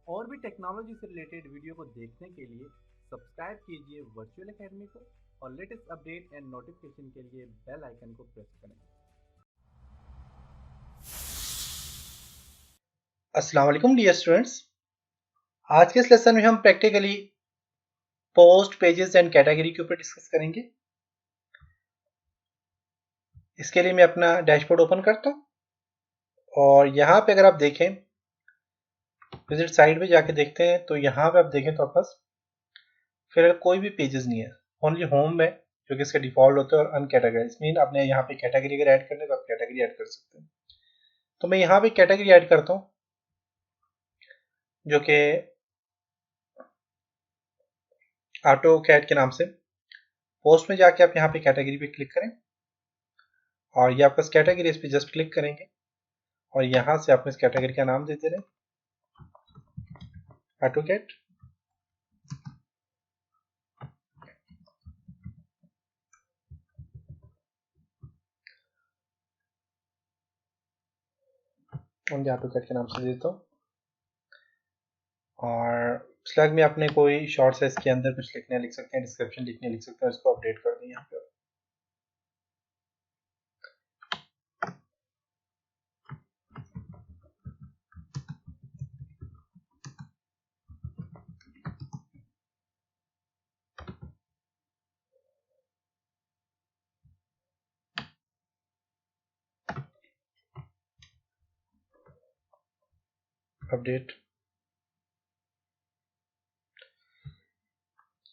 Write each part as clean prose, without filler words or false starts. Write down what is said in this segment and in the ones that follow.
और भी टेक्नोलॉजी से रिलेटेड वीडियो को देखने के लिए सब्सक्राइब कीजिए वर्चुअल एकेडमी को और लेटेस्ट अपडेट एंड नोटिफिकेशन के लिए बेल आइकन को प्रेस करें। अस्सलाम वालेकुम डियर स्टूडेंट्स। आज के इस लेसन में हम practically post pages and category के ऊपर डिस्कस करेंगे। इसके लिए मैं अपना डैशबोर्ड ओपन करता हूँ और यहाँ पे अगर आप देखें विजिट साइट पे जाके देखते हैं तो यहाँ पे आप देखें तो आपके पास फिर कोई भी पेजेस नहीं है, ओनली होम है जो कि इसका डिफॉल्ट होता है और अनकैटेगराइज मीन आपने यहाँ पे कैटेगरी अगर ऐड करने तो आप कैटेगरी ऐड कर सकते हैं। तो मैं यहाँ पे कैटेगरी ऐड करता हूँ जो कि ऑटो कैट के नाम से। पोस्ट में जाके आप यहाँ पे कैटेगरी पे क्लिक करें और ये आपका कैटेगरी, इस पर जस्ट क्लिक करेंगे और यहाँ से आप इस कैटेगरी का नाम देते रहे AutoCAD. Only AutoCAD के नाम से देता हूँ और स्लैग में अपने कोई शॉर्ट है इसके अंदर कुछ लिखने लिख सकते हैं, डिस्क्रिप्शन लिखने लिख सकते हैं, इसको अपडेट कर दें यहाँ पे। अपडेट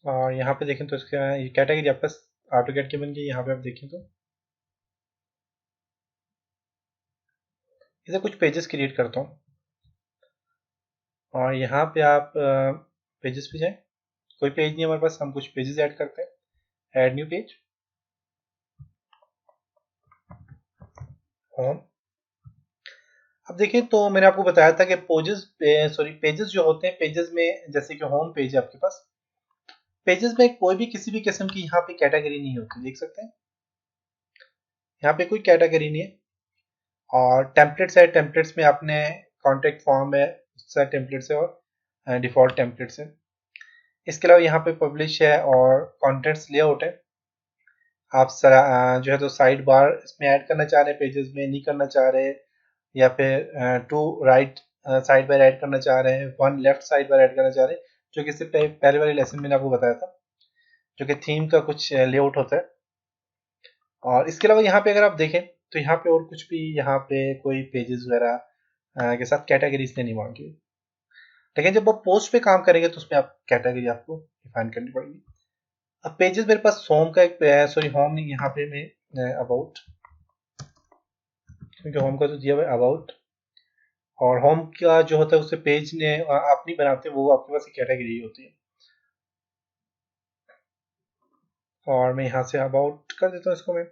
और यहाँ पे देखें तो इसका ये कैटेगरी आपका ऑटो कैट की बन गई। यहाँ पे आप देखें तो इसे कुछ पेजेस क्रिएट करता हूँ और यहाँ पे आप पेजेस पे जाएं। कोई पेज नहीं है हमारे पास, हम कुछ पेजेस ऐड करते हैं। Add new page home. अब देखें तो मैंने आपको बताया था कि पेजेस जो होते हैं, पेजेस में जैसे कि होम पेज है आपके पास, पेजेस में कोई भी किसी भी किस्म की यहाँ पे कैटेगरी नहीं होती, देख सकते हैं यहाँ पे कोई कैटेगरी नहीं है। और टेम्पलेट्स है, टेम्पलेट्स में आपने कॉन्टेक्ट फॉर्म है, उसका टेम्पलेट्स है और डिफॉल्ट टेम्पलेट्स है। इसके अलावा यहाँ पे पब्लिश है और कॉन्टेंट्स लेआउट है। आप जो है तो साइड बार इसमें ऐड करना चाह रहे हैं, पेजेस में नहीं करना चाह रहे, या फिर two right side bar add करना चाह रहे हैं, one left side bar add करना चाह रहे हैं, जो कि इससे पहले वाले लेसन में मैंने आपको बताया था, जो कि थीम का कुछ लेआउट होता है। और इसके अलावा यहाँ पे अगर आप देखें तो यहाँ पे और कुछ भी, यहाँ पे कोई पेजेस वगैरह के साथ कैटेगरीज ने नहीं मांगी। लेकिन जब आप पोस्ट पे काम करेंगे तो उसमें आप कैटेगरी आपको डिफाइन करनी पड़ेगी। अब पेजेस मेरे पास होम का एक, सॉरी होम नहीं, यहाँ पे मैं अबाउट, क्योंकि होम का तो दिया हुआ है अबाउट, और होम का जो होता है उससे पेज ने आप नहीं बनाते, वो आपके पास एक कैटेगरी होती है। और मैं यहाँ से अबाउट कर देता हूँ इसको मैं,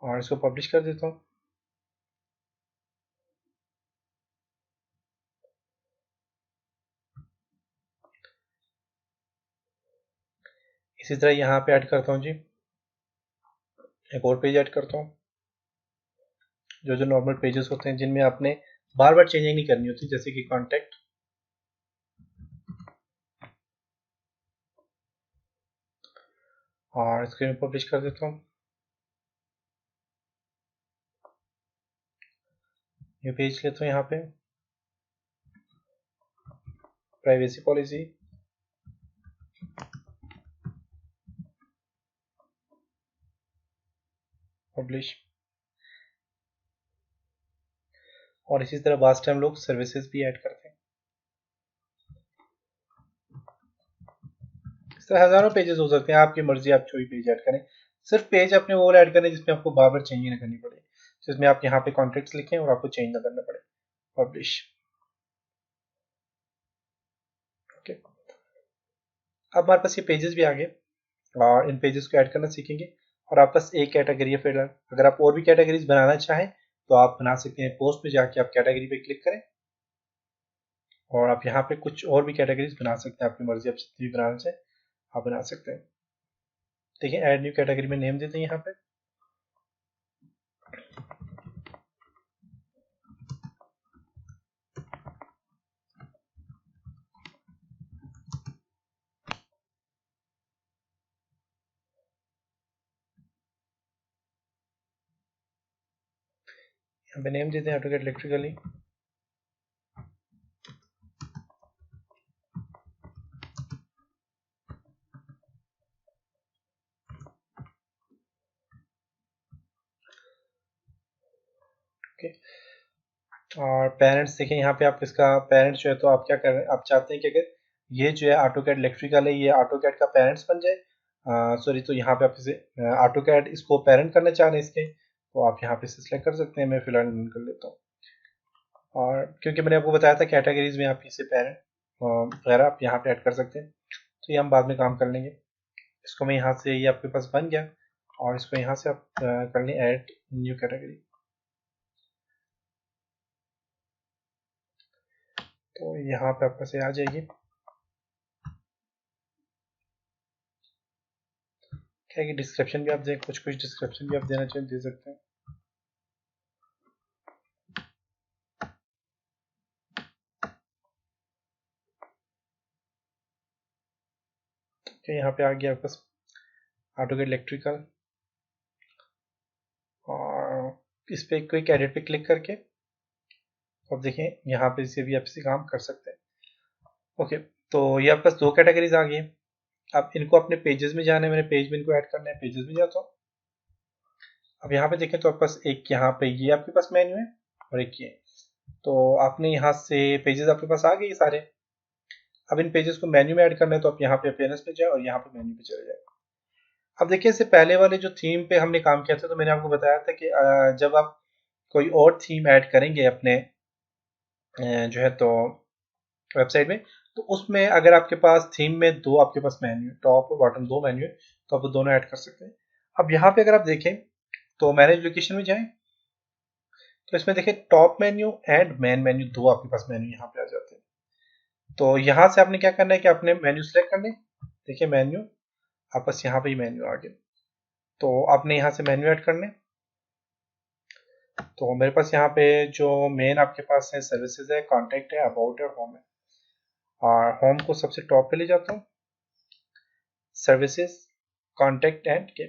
और इसको पब्लिश कर देता हूँ। इसी तरह यहाँ पे ऐड करता हूँ जी, एक और पेज ऐड करता हूँ। जो जो नॉर्मल पेजेस होते हैं जिनमें आपने बार बार चेंजिंग नहीं करनी होती, जैसे कि कॉन्टेक्ट, और इसको मैं पब्लिश कर देता हूँ। ये पेज लेता हूँ यहाँ पे, प्राइवेसी पॉलिसी, पब्लिश। और इसी तरह लास्ट टाइम लोग सर्विसेज भी ऐड करते हैं। इस तरह हजारों पेजेस हो सकते हैं, आपकी मर्जी, आप कोई पेज ऐड करें। सिर्फ पेज अपने वो ऐड करें जिसमें आपको बार बार चेंज ना करनी पड़े, जिसमें आप यहाँ पे कॉन्टेक्ट्स लिखें और आपको चेंज ना करना पड़े। पब्लिश। ओके, अब हमारे पास ये पेजेस भी आ गए और इन पेजेस को ऐड करना सीखेंगे। और आपके पास एक कैटेगरी है फिलहाल। अगर आप और भी कैटेगरीज बनाना चाहें तो आप बना सकते हैं। पोस्ट में जाके आप कैटेगरी पे क्लिक करें और आप यहाँ पे कुछ और भी कैटेगरीज बना सकते हैं, आपकी मर्जी, आप जितनी भी बनाना चाहें आप बना सकते हैं। देखिए ऐड न्यू कैटेगरी में नेम देते हैं यहाँ पे, पे नेम देते हैं AutoCAD इलेक्ट्रिकली। ओके, और पेरेंट्स देखें यहाँ पे आप इसका पेरेंट्स जो है, तो आप क्या कर रहे हैं, आप चाहते हैं कि अगर ये जो है AutoCAD इलेक्ट्रिकल है, ये AutoCAD का पेरेंट्स बन जाए, सॉरी, तो यहाँ पे आप इसे AutoCAD इसको पेरेंट करना चाह रहे हैं इसके, तो आप यहाँ पे इसे सिलेक्ट कर सकते हैं। मैं फिलहाल डन कर लेता हूँ। और क्योंकि मैंने आपको बताया था कैटेगरीज में आप इसे पेरेंट वगैरह आप यहाँ पे ऐड कर सकते हैं, तो ये हम बाद में काम कर लेंगे। इसको मैं यहाँ से, ये आपके पास बन गया, और इसको यहाँ से आप कर लें ऐड न्यू कैटेगरी। तो यहाँ पे आपके पास ये आ जाएगी। क्या है कि डिस्क्रिप्शन भी आप दें, कुछ कुछ डिस्क्रिप्शन भी आप देना चाहिए, दे सकते हैं। तो यहाँ पे आ गया आपके पास AutoCAD इलेक्ट्रिकल, और इस पे क्विक एडिट पे क्लिक करके अब देखें यहाँ पे इसे भी आप इसे काम कर सकते हैं। ओके, तो ये आपके पास दो कैटेगरीज आ गई हैं। अब इनको अपने पेजेस में जाना है, मैंने पेज में इनको ऐड करना है, पेजेस में जाता हूँ। अब यहाँ पे देखें तो आपके पास एक यहाँ पे ये आपके पास मेन्यू है और एक ये, तो आपने यहाँ से पेजेस आपके पास आ गए सारे। अब इन पेजेस को मेन्यू में ऐड करना है, तो आप यहाँ पे अपीयरेंस पे जाए और यहाँ पे मेन्यू पे चले जाए। अब देखिए, इससे पहले वाले जो थीम पे हमने काम किया था, तो मैंने आपको बताया था कि जब आप कोई और थीम ऐड करेंगे अपने जो है तो वेबसाइट में, तो उसमें अगर आपके पास थीम में दो आपके पास मेन्यू, टॉप और बॉटम दो मेन्यू है, तो आप वो दोनों ऐड कर सकते हैं। अब यहाँ पे अगर आप देखें तो मैनेज लोकेशन में जाएं, तो इसमें देखिए top menu and main menu दो आपके पास मेन्यू यहाँ पे आ जाते हैं। तो यहाँ से आपने क्या करना है कि आपने मेन्यू सेलेक्ट करने, देखिए मेन्यू आपस यहाँ पे ही मेन्यू आ गया, तो आपने यहाँ से मेन्यू ऐड करने। तो मेरे पास यहाँ पे जो मेन आपके पास है सर्विसेज है, कॉन्टैक्ट है, अबाउट है, होम है, और होम को सबसे टॉप पे ले जाता हूँ, सर्विसेज, कॉन्टैक्ट एंड के।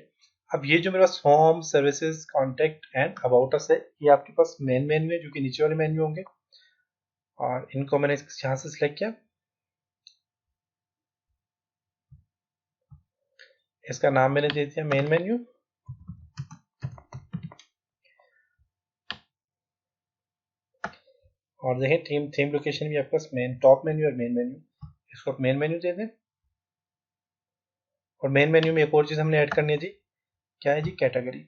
अब ये जो मेरे पास home, services, contact and about us है, ये आपके पास मेन मेन्यू है, जो कि नीचे वाले मेन्यू होंगे, और इनको मैंने यहाँ से सिलेक्ट किया। इसका नाम मैंने दे दिया मेन मेन्यू, और देखें थीम लोकेशन भी आपके पास मेन टॉप मेन्यू और मेन मेन्यू, इसको आप मेन मेन्यू दे दें। और मेन मेन्यू में एक और चीज़ हमने ऐड करनी थी, क्या है जी, कैटेगरी।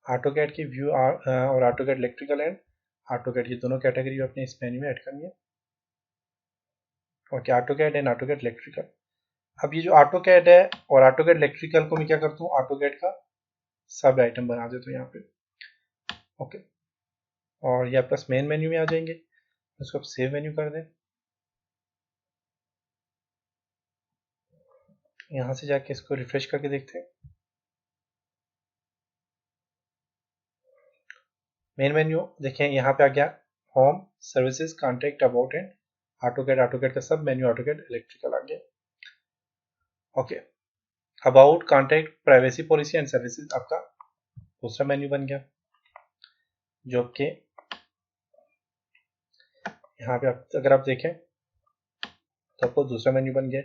AutoCAD की व्यू और AutoCAD इलेक्ट्रिकल एंड AutoCAD की दोनों कैटेगरी अपने इस मेन्यू में ऐड करनी है। Okay, AutoCAD and AutoCAD electrical. अब ये जो AutoCAD है और AutoCAD इलेक्ट्रिकल को मैं क्या करता हूँ, AutoCAD का सब आइटम बना देता हूँ यहाँ पे। ओके, और ये आपका मेन मेन्यू में आ जाएंगे, इसको आप सेव मेन्यू कर दें। यहाँ से जाके इसको रिफ्रेश करके देखते हैं। मेन मेन्यू देखें यहाँ पे आ गया, home, services, contact, about and AutoCAD का सब मेन्यू AutoCAD इलेक्ट्रिकल आ गया। Okay, about, contact, privacy policy and services आपका दूसरा मेन्यू बन गया, जो कि यहाँ पे अगर आप देखें तो आपको दूसरा मेन्यू बन गया।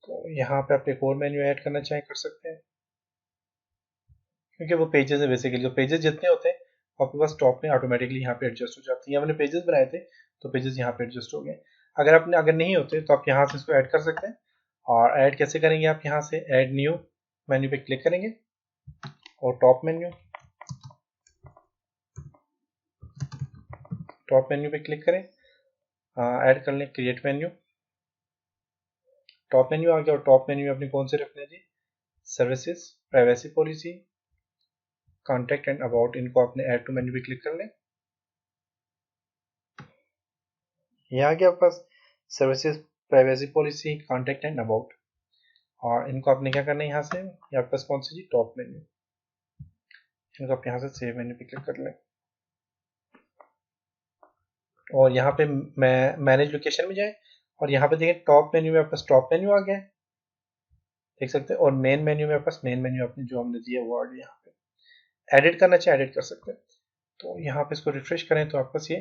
तो यहाँ पे आप एक और मेन्यू ऐड करना चाहें कर सकते हैं, क्योंकि वो पेजेस है बेसिकली, तो पेजेस जितने होते हैं आपके पास टॉप में ऑटोमेटिकली यहाँ पे एडजस्ट हो जाते हैं। हमने पेजेस बनाए थे तो पेजेस यहाँ पे एडजस्ट हो गए। अगर नहीं होते तो आप यहाँ से इसको ऐड कर सकते हैं। और ऐड कैसे करेंगे, आप यहाँ से ऐड न्यू मेन्यू पे क्लिक करेंगे और टॉप मेन्यू पे क्लिक करें, ऐड कर लें क्रिएट मेन्यू। टॉप मेन्यू आ गया, और टॉप मेन्यू में अपने कौन से रखने जी, services, privacy policy, contact and about, इनको आपने ऐड टू मेन्यू पे क्लिक कर लें। ये आ गया आपके पास services, privacy policy, contact and about, और इनको आपने क्या करना है, यहाँ से ये आपके पास कौन सी जी, टॉप मेन्यू, इनको आप यहाँ से सेव मेन्यू पे क्लिक कर लें। और यहाँ पे मैनेज लोकेशन में जाए, और यहाँ पे देखें टॉप मेन्यू में आपके पास टॉप मेन्यू आ गया है, देख सकते हैं। और मेन मेन्यू में पास मेन मेन्यू अपने जो हमने दिया वो आ गया। यहाँ पे एडिट करना चाहे एडिट कर सकते हैं। तो यहाँ पे इसको रिफ्रेश करें तो आपके पास ये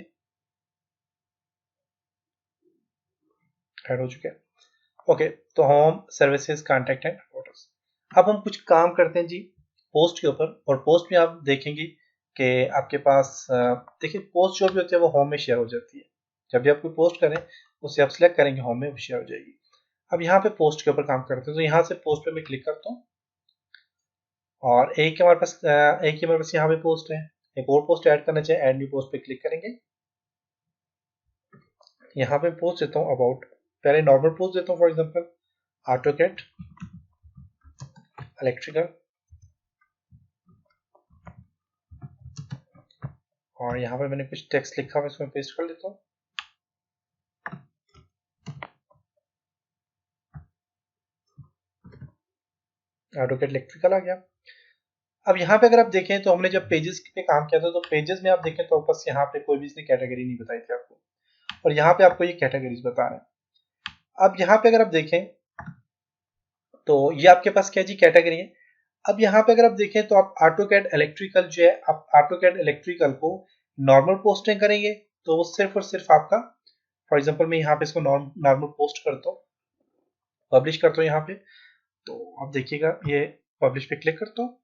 ऐड हो चुके हैं। ओके, तो home, services, contact and photos. अब हम कुछ काम करते हैं जी पोस्ट के ऊपर। और पोस्ट में आप देखेंगे कि आपके पास देखिए पोस्ट जो भी होती है वो होम में शेयर हो जाती है। जब भी आप कोई पोस्ट करें उसे आप सिलेक्ट करेंगे होम में, वो शेयर हो जाएगी। अब यहाँ पे पोस्ट के ऊपर काम करते हैं, तो यहाँ से पोस्ट पे मैं क्लिक करता हूँ और एक ही हमारे पास यहाँ पे पोस्ट है। एक और पोस्ट ऐड करना चाहिए, ऐड न्यू पोस्ट पे क्लिक करेंगे। यहाँ पे पोस्ट देता हूँ अबाउट, पहले नॉर्मल पोस्ट देता हूँ, फॉर एग्जांपल AutoCAD इलेक्ट्रिकल, और यहाँ पे मैंने कुछ टेक्स्ट लिखा हुआ है इसमें पेस्ट कर लेता हूँ। AutoCAD इलेक्ट्रिकल आ गया। अब यहाँ पे अगर आप देखें तो हमने जब पेजेस पे काम किया था तो पेजेस में आप देखें तो बस यहाँ पे कोई भी इसने कैटेगरी नहीं बताई थी आपको, और यहाँ पे आपको ये कैटेगरीज बता रहे हैं। अब यहाँ पे अगर आप देखें तो ये आपके पास क्या जी कैटेगरी है। अब यहाँ पे अगर आप देखें तो आप AutoCAD इलेक्ट्रिकल जो है, आप AutoCAD इलेक्ट्रिकल को नॉर्मल पोस्टिंग करेंगे तो वो सिर्फ और सिर्फ आपका, फॉर एग्जांपल मैं यहाँ पे इसको नॉर्मल पोस्ट करता हूँ, पब्लिश करता हूँ यहाँ पे, तो आप देखिएगा ये पब्लिश पे क्लिक करता हूँ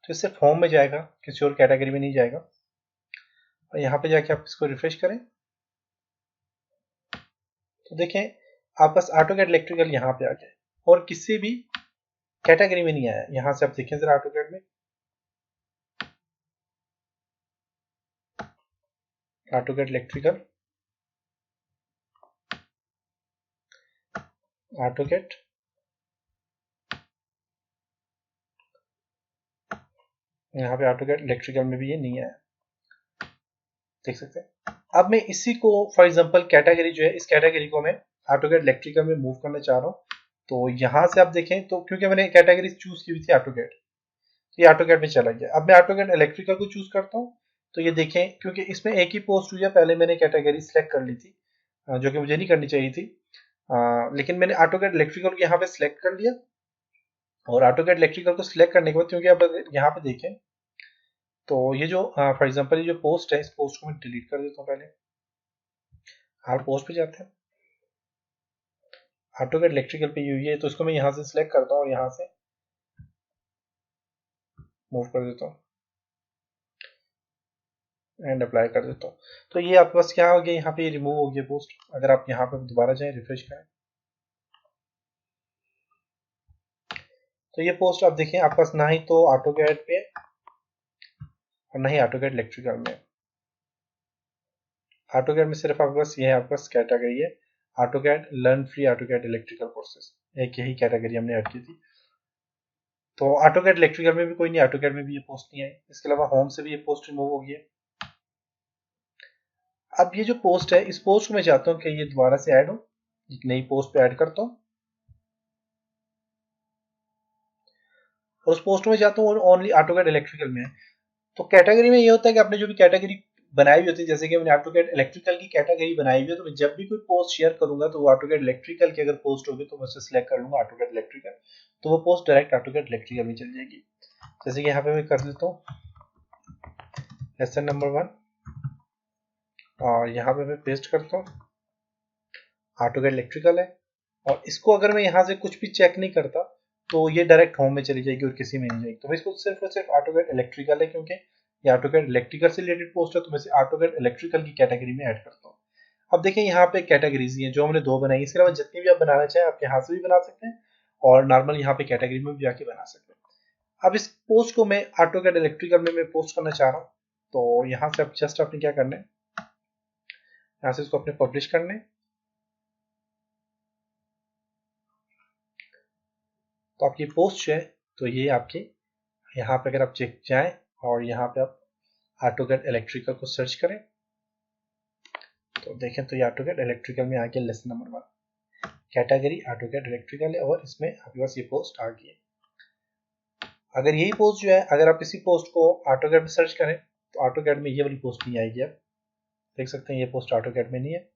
तो सिर्फ होम में जाएगा, किसी और कैटेगरी में नहीं जाएगा। और यहाँ पे जाके आप इसको रिफ्रेश करें तो देखें आप बस AutoCAD इलेक्ट्रिकल यहाँ पे आ गया और किसी भी कैटेगरी में नहीं आया। यहाँ से आप देखें जरा AutoCAD में, AutoCAD इलेक्ट्रिकल, AutoCAD, यहाँ पे AutoCAD इलेक्ट्रिकल में भी ये नहीं आया, देख सकते हैं। अब मैं इसी को फॉर एग्जांपल कैटेगरी जो है, इस कैटेगरी को मैं AutoCAD इलेक्ट्रिकल में मूव करना चाह रहा हूँ। तो यहाँ से आप देखें तो क्योंकि मैंने कैटेगरी चूज की हुई थी AutoCAD, तो ये AutoCAD में चला गया। अब मैं AutoCAD इलेक्ट्रिकल को चूज करता हूँ तो ये देखें क्योंकि इसमें एक ही पोस्ट हुई है, पहले मैंने कैटेगरी सिलेक्ट कर ली थी जो कि मुझे नहीं करनी चाहिए थी, लेकिन मैंने AutoCAD इलेक्ट्रिकल को यहाँ पे सिलेक्ट कर लिया। और AutoCAD इलेक्ट्रिकल को सिलेक्ट करने के बाद क्योंकि आप यहाँ पे देखें तो ये जो फॉर एग्जांपल ये जो पोस्ट है, इस पोस्ट को मैं डिलीट कर देता हूँ। पहले हर पोस्ट पे जाते हैं, AutoCAD इलेक्ट्रिकल पे हुई है तो इसको मैं यहाँ से सिलेक्ट करता हूँ और यहाँ से मूव कर देता हूँ एंड अप्लाई कर देता हूँ। तो ये आपके पास क्या हो गया, यहाँ पे रिमूव हो गया पोस्ट। अगर आप यहाँ पे दोबारा जाएं, रिफ्रेश करें तो ये पोस्ट आप देखें आपके पास ना ही तो AutoCAD पे और ना ही AutoCAD इलेक्ट्रिकल में। AutoCAD में सिर्फ आपके पास ये है, आपके पास कैटेगरी है AutoCAD learn free AutoCAD electrical courses, एक यही कैटेगरी हमने ऐड की थी। तो AutoCAD इलेक्ट्रिकल में भी कोई नहीं, AutoCAD में भी ये पोस्ट नहीं आई। इसके अलावा होम से भी ये पोस्ट रिमूव हो गई है। अब ये जो पोस्ट है, इस पोस्ट को मैं चाहता हूँ कि ये दोबारा से ऐड हो, एक नई पोस्ट पे ऐड करता हूँ और उस पोस्ट में चाहता हूँ ओनली AutoCAD इलेक्ट्रिकल में है। तो कैटेगरी में ये होता है कि आपने जो भी कैटेगरी बनाई हुई होती है, जैसे कि मैंने AutoCAD इलेक्ट्रिकल की कैटेगरी बनाई हुई है, तो मैं जब भी कोई पोस्ट शेयर करूंगा तो वो AutoCAD इलेक्ट्रिकल की अगर पोस्ट होगी तो मैं उसे सिलेक्ट कर लूंगा AutoCAD इलेक्ट्रिकल, तो वो पोस्ट डायरेक्ट AutoCAD इलेक्ट्रिकल में चल जाएगी। जैसे कि यहाँ पे मैं कर देता हूँ लेसन नंबर 1 और यहाँ पे मैं पेस्ट करता हूँ AutoCAD इलेक्ट्रिकल है। और इसको अगर मैं यहाँ से कुछ भी चेक नहीं करता तो ये डायरेक्ट होम में चली जाएगी और किसी में नहीं जाएगी। तो मैं इसको सिर्फ और सिर्फ AutoCAD इलेक्ट्रिकल है, क्योंकि ये AutoCAD इलेक्ट्रिकल से रिलेटेड पोस्ट है तो मैं इसे AutoCAD इलेक्ट्रिकल की कैटेगरी में ऐड करता हूँ। अब देखें यहाँ पे कैटेगरीज हैं जो हमने दो बनाई, इसके अलावा जितनी भी आप बनाना चाहें आप यहाँ से भी बना सकते हैं और नॉर्मल यहाँ पे कैटेगरी में भी जाके बना सकते हैं। अब इस पोस्ट को मैं AutoCAD इलेक्ट्रिकल में मैं पोस्ट करना चाह रहा हूँ, तो यहाँ से आप जस्ट आपने क्या करना है, यहाँ से इसको अपने पब्लिश करना है। तो आपकी पोस्ट जो है तो ये आपकी यहाँ पे अगर आप चेक जाएं और यहाँ पे आप AutoCAD इलेक्ट्रिकल को सर्च करें तो देखें तो ये AutoCAD इलेक्ट्रिकल में आ गया lesson number 1, category AutoCAD electrical है और इसमें आपके पास ये पोस्ट आ गई है। अगर यही पोस्ट जो है, अगर आप इसी पोस्ट को AutoCAD में सर्च करें तो AutoCAD में ये वाली पोस्ट नहीं आएगी। आप देख सकते हैं ये पोस्ट AutoCAD में नहीं है।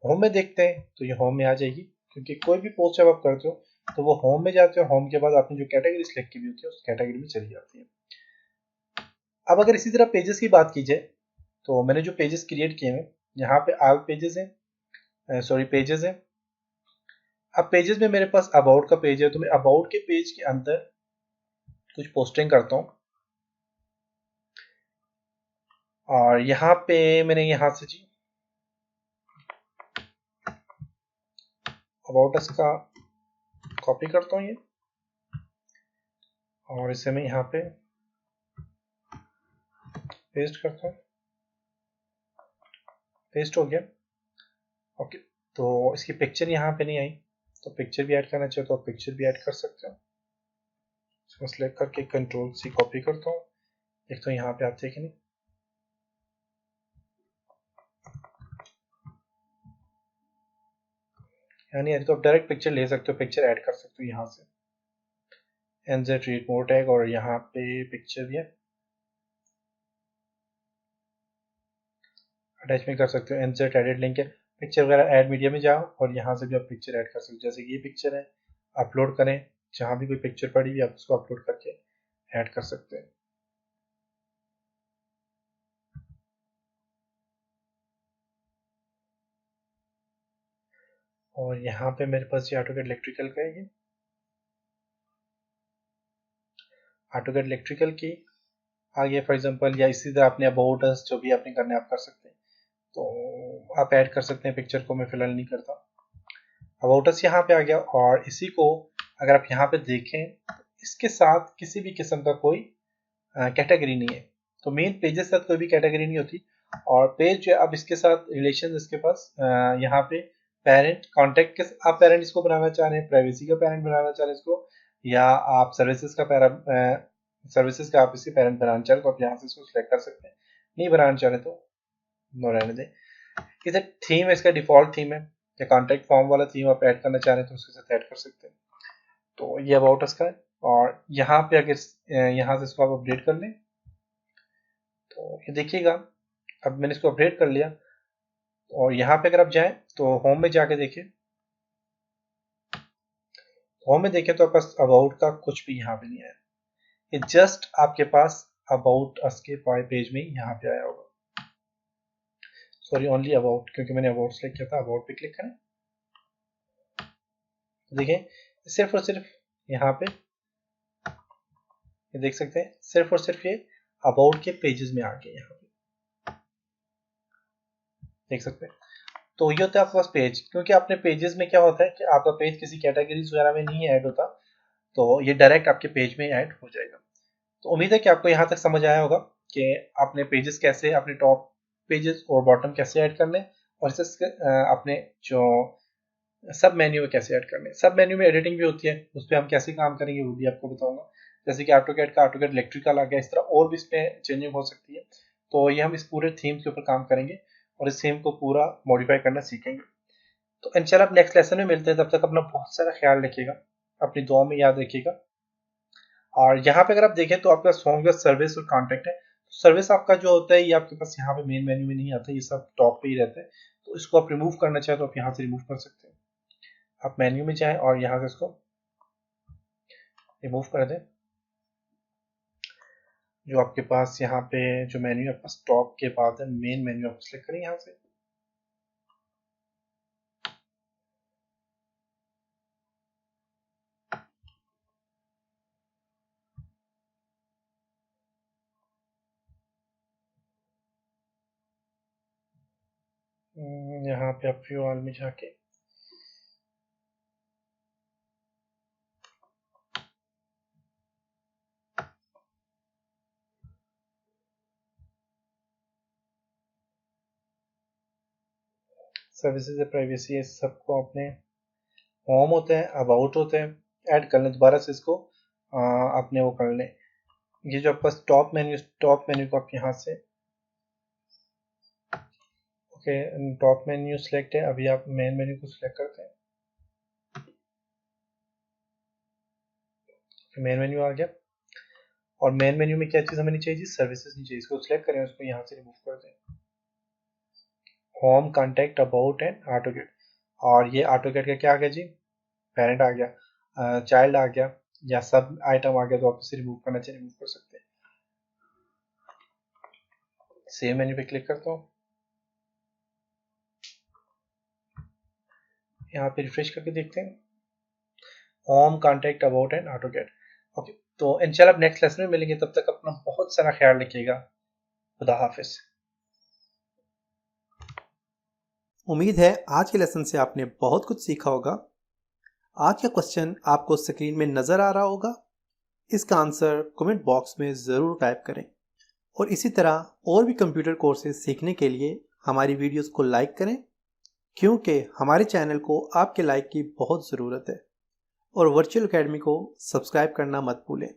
होम में देखते हैं तो ये होम में आ जाएगी, क्योंकि कोई भी पोस्ट जब आप करते हो तो वो होम में जाते हैं, होम के बाद आपने जो कैटेगरी सिलेक्ट की हुई होती है उस कैटेगरी में चली जाती है। अब अगर इसी तरह पेजेस की बात की जाए तो मैंने जो पेजेस क्रिएट किए हैं यहाँ पे आल पेजेस हैं, सॉरी पेजेस हैं। अब पेजेस में मेरे पास अबाउट का पेज है, तो मैं अबाउट के पेज के अंदर कुछ पोस्टिंग करता हूँ और यहाँ पे मैंने यहाँ से जी अबाउट अस का कॉपी करता हूँ ये और इसे मैं यहाँ पे पेस्ट करता हूँ, पेस्ट हो गया। ओके, तो इसकी पिक्चर यहाँ पे नहीं आई, तो पिक्चर भी ऐड करना चाहिए तो आप पिक्चर भी ऐड कर सकते हो। इसको सिलेक्ट करके कंट्रोल सी कॉपी करता हूँ, एक तो यहाँ पे आते हैं कि नहीं, यानी तो आप डायरेक्ट पिक्चर ले सकते हो, पिक्चर ऐड कर सकते हो यहाँ से NZ रीड मोर टैग और यहाँ पे पिक्चर भी है अटैच में कर सकते हो। NZ एडिट लिंक है, पिक्चर वगैरह ऐड मीडिया में जाओ और यहाँ से भी आप पिक्चर ऐड कर सकते हो। जैसे कि ये पिक्चर है, अपलोड करें, जहाँ भी कोई पिक्चर पड़ी हुई आप उसको अपलोड करके ऐड कर सकते हैं। और यहाँ पे मेरे पास ये ऑटोकैड इलेक्ट्रिकल का है, ये ऑटोकैड इलेक्ट्रिकल की आगे फॉर एग्जांपल या इसी तरह आपने अबाउट अस जो भी आपने करना है आप कर सकते हैं, तो आप ऐड कर सकते हैं पिक्चर को, मैं फिलहाल नहीं करता। अबाउट अस यहाँ पे आ गया और इसी को अगर आप यहाँ पे देखें इसके साथ किसी भी किस्म का कोई कैटेगरी नहीं है, तो मेन पेजेस के साथ कोई भी कैटेगरी नहीं होती। और पेज जो है अब इसके साथ रिलेशन इसके पास यहाँ पे पेरेंट कॉन्टेक्ट के, आप पेरेंट इसको बनाना चाह रहे हैं, प्राइवेसी का पेरेंट बनाना चाह रहे हैं इसको, या आप सर्विसेज का सर्विसेज का आप इसे पेरेंट बनाना चाह रहे हैं तो आप यहाँ से इसको सिलेक्ट कर सकते हैं। नहीं बनाना चाह रहे तो नो रहने दें। इसे थीम है, इसका डिफॉल्ट थीम है, या कॉन्टेक्ट फॉर्म वाला थीम आप ऐड करना चाह रहे हैं तो उसके साथ ऐड कर सकते हैं। तो ये अबाउट उसका है और यहाँ पे अगर यहाँ से इसको आप अपडेट कर लें तो ये देखिएगा अब मैंने इसको अपडेट कर लिया। और यहाँ पे अगर आप जाएं तो होम में जाके देखें, होम में देखें तो आपके पास अबाउट का कुछ भी यहाँ पे नहीं आया, ये जस्ट आपके पास अबाउट अस के पेज में यहाँ पे आया होगा। सॉरी ओनली अबाउट, क्योंकि मैंने अबाउट सेलेक्ट किया था। अबाउट पे क्लिक करें तो देखें सिर्फ और सिर्फ यहाँ पे ये देख सकते हैं, सिर्फ और सिर्फ ये अबाउट के पेजेस में आ गए, यहाँ पे देख सकते हैं। तो ये होता है आपके पास पेज, क्योंकि आपने पेजेस में क्या होता है कि आपका पेज किसी कैटेगरीज वगैरह में नहीं ऐड होता, तो ये डायरेक्ट आपके पेज में ऐड हो जाएगा। तो उम्मीद है कि आपको यहाँ तक समझ आया होगा कि आपने पेजेस कैसे, अपने टॉप पेजेस और बॉटम कैसे ऐड करने और इसे अपने जो सब मेन्यू में कैसे ऐड करने। सब मेन्यू में एडिटिंग भी होती है, उस पर हम कैसे काम करेंगे वो भी आपको बताऊंगा। जैसे कि ऑटोकैड का ऑटोकैड इलेक्ट्रिकल आ गया, इस तरह और भी इसमें चेंजिंग हो सकती है। तो ये हम इस पूरे थीम के ऊपर काम करेंगे और इस थीम को पूरा मॉडिफाई करना सीखेंगे। तो इंशाल्लाह आप नेक्स्ट लेसन में मिलते हैं, तब तक अपना बहुत सारा ख्याल रखिएगा, अपनी दुआ में याद रखिएगा। और यहाँ पे अगर आप देखें तो आपका सॉन्ग का सर्विस और कॉन्टेक्ट है। सर्विस आपका जो होता है ये आपके पास यहाँ पे मेन मेन्यू में नहीं आता, ये सब टॉप पे ही रहता है। तो इसको आप रिमूव करना चाहें तो आप यहाँ से रिमूव कर सकते हैं। आप मेन्यू में जाएं और यहाँ से इसको रिमूव कर दें। जो आपके पास यहाँ पे जो मेन्यू आपके पास टॉप के बाद है, मेन मेन्यू आप सिलेक्ट करें यहाँ से। यहाँ पे आप व्यू ऑल में जाके सर्विसेज है, प्राइवेसी है, सबको अपने होम होते हैं, अबाउट होते हैं, ऐड कर लें दोबारा से इसको अपने वो कर लें। ये जो आपके पास टॉप मेन्यू को आप यहाँ से ओके टॉप मेन्यू सिलेक्ट है, अभी आप मेन मेन्यू को सिलेक्ट करते हैं। मेन मेन्यू आ गया और मेन मेन्यू में क्या चीज़ हमें नहीं चाहिए, सर्विसेज नहीं चाहिए, इसको सिलेक्ट करें, उसको यहाँ से रिमूव कर दें। Home, contact, about and AutoCAD, और ये ऑटोकैड का क्या आ गया जी, पेरेंट आ गया। चाइल्ड आ गया या सब आइटम आ गया तो आप इसे रिमूव करना चाहिए, रिमूव कर सकते हैं। सेव मेन्यू पे क्लिक करता हूँ, यहाँ पे रिफ्रेश करके देखते हैं, home, contact, about and AutoCAD. Okay, तो इंशाल्लाह अब नेक्स्ट लेसन में मिलेंगे, तब तक अपना बहुत सारा ख्याल रखिएगा। खुदा हाफिज। उम्मीद है आज के लेसन से आपने बहुत कुछ सीखा होगा। आज का क्वेश्चन आपको स्क्रीन में नज़र आ रहा होगा, इसका आंसर कमेंट बॉक्स में ज़रूर टाइप करें और इसी तरह और भी कंप्यूटर कोर्सेज सीखने के लिए हमारी वीडियोस को लाइक करें, क्योंकि हमारे चैनल को आपके लाइक की बहुत ज़रूरत है। और वर्चुअल एकेडमी को सब्सक्राइब करना मत भूलें।